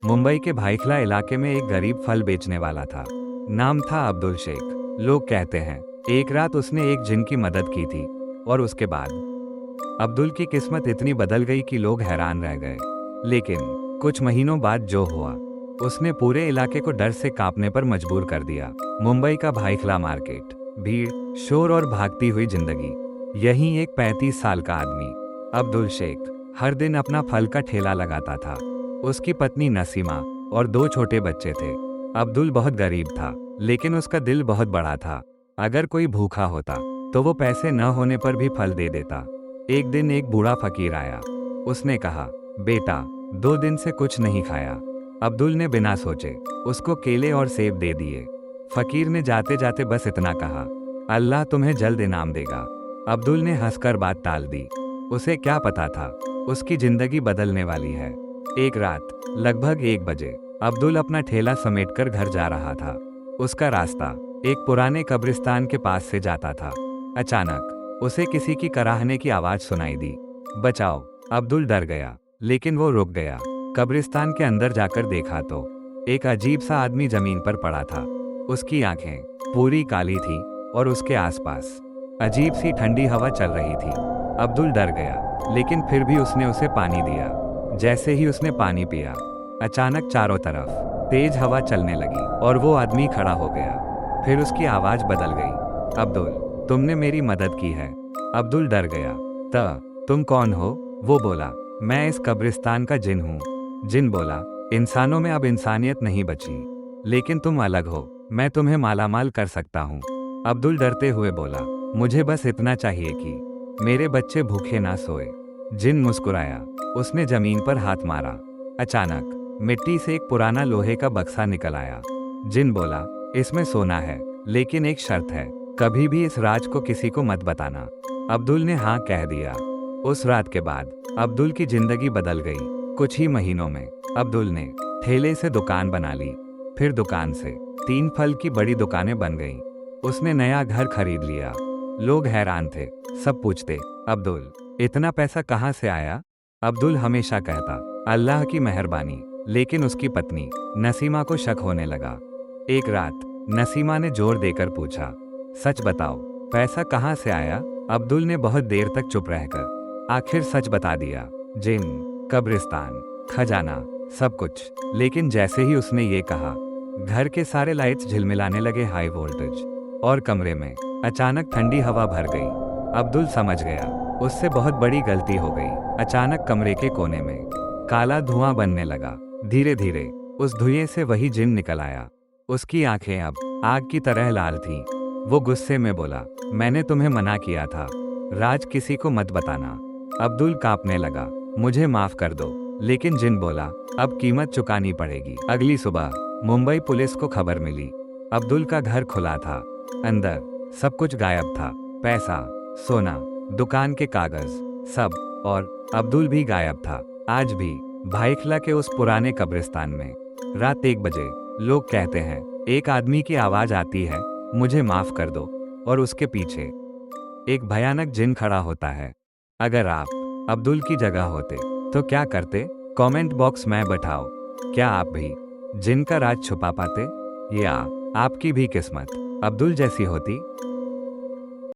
मुंबई के भाइखला इलाके में एक गरीब फल बेचने वाला था। नाम था अब्दुल शेख। लोग कहते हैं एक रात उसने एक जिन की मदद की थी और उसके बाद अब्दुल की किस्मत इतनी बदल गई कि लोग हैरान रह गए। लेकिन कुछ महीनों बाद जो हुआ उसने पूरे इलाके को डर से कांपने पर मजबूर कर दिया। मुंबई का भाइखला मार्केट, भीड़, शोर और भागती हुई जिंदगी। यहीं एक 35 साल का आदमी अब्दुल शेख हर दिन अपना फल का ठेला लगाता था। उसकी पत्नी नसीमा और 2 छोटे बच्चे थे। अब्दुल बहुत गरीब था, लेकिन उसका दिल बहुत बड़ा था। अगर कोई भूखा होता तो वो पैसे न होने पर भी फल दे देता। एक दिन एक बूढ़ा फकीर आया। उसने कहा, बेटा, 2 दिन से कुछ नहीं खाया। अब्दुल ने बिना सोचे उसको केले और सेब दे दिए। फकीर ने जाते जाते बस इतना कहा, अल्लाह तुम्हें जल्द इनाम देगा। अब्दुल ने हंसकर बात टाल दी। उसे क्या पता था उसकी जिंदगी बदलने वाली है। एक रात लगभग 1 बजे अब्दुल अपना ठेला समेटकर घर जा रहा था। उसका रास्ता एक पुराने कब्रिस्तान के पास से जाता था। अचानक उसे किसी की कराहने की आवाज सुनाई दी। बचाओ! अब्दुल डर गया, लेकिन वो रुक गया। कब्रिस्तान के अंदर जाकर देखा तो एक अजीब सा आदमी जमीन पर पड़ा था। उसकी आंखें पूरी काली थी और उसके आसपास अजीब सी ठंडी हवा चल रही थी। अब्दुल डर गया, लेकिन फिर भी उसने उसे पानी दिया। जैसे ही उसने पानी पिया, अचानक चारों तरफ तेज हवा चलने लगी और वो आदमी खड़ा हो गया। फिर उसकी आवाज बदल गई, अब्दुल, तुमने मेरी मदद की है। अब्दुल डर गया। तुम कौन हो? वो बोला, मैं इस कब्रिस्तान का जिन हूँ। जिन बोला, इंसानों में अब इंसानियत नहीं बची, लेकिन तुम अलग हो। मैं तुम्हें मालामाल कर सकता हूँ। अब्दुल डरते हुए बोला, मुझे बस इतना चाहिए कि मेरे बच्चे भूखे ना सोए। जिन मुस्कुराया। उसने जमीन पर हाथ मारा। अचानक मिट्टी से एक पुराना लोहे का बक्सा निकल आया। जिन बोला, इसमें सोना है, लेकिन एक शर्त है, कभी भी इस राज को किसी को मत बताना। अब्दुल ने हाँ कह दिया। उस रात के बाद अब्दुल की जिंदगी बदल गई। कुछ ही महीनों में अब्दुल ने ठेले से दुकान बना ली। फिर दुकान से 3 फल की बड़ी दुकानें बन गईं। उसने नया घर खरीद लिया। लोग हैरान थे। सब पूछते, अब्दुल, इतना पैसा कहाँ से आया? अब्दुल हमेशा कहता, अल्लाह की मेहरबानी। लेकिन उसकी पत्नी नसीमा को शक होने लगा। एक रात नसीमा ने जोर देकर पूछा, सच बताओ, पैसा कहाँ से आया? अब्दुल ने बहुत देर तक चुप रहकर आखिर सच बता दिया। जिन, कब्रिस्तान, खजाना, सब कुछ। लेकिन जैसे ही उसने ये कहा, घर के सारे लाइट्स झिलमिलाने लगे हाई वोल्टेज, और कमरे में अचानक ठंडी हवा भर गई। अब्दुल समझ गया उससे बहुत बड़ी गलती हो गई। अचानक कमरे के कोने में काला धुआं बनने लगा। धीरे धीरे उस धुएं से वही जिन निकल आया। उसकी आंखें अब आग की तरह लाल थीं। वो गुस्से में बोला, मैंने तुम्हें मना किया था, राज किसी को मत बताना। अब्दुल कांपने लगा, मुझे माफ कर दो। लेकिन जिन बोला, अब कीमत चुकानी पड़ेगी। अगली सुबह मुंबई पुलिस को खबर मिली। अब्दुल का घर खुला था। अंदर सब कुछ गायब था, पैसा, सोना, दुकान के कागज, सब। और अब्दुल भी गायब था। आज भी भाइखला के उस पुराने कब्रिस्तान में रात 1 बजे लोग कहते हैं, एक आदमी की आवाज आती है, मुझे माफ कर दो, और उसके पीछे एक भयानक जिन खड़ा होता है। अगर आप अब्दुल की जगह होते तो क्या करते? कमेंट बॉक्स में बताओ। क्या आप भी जिन का राज छुपा पाते, या आपकी भी किस्मत अब्दुल जैसी होती?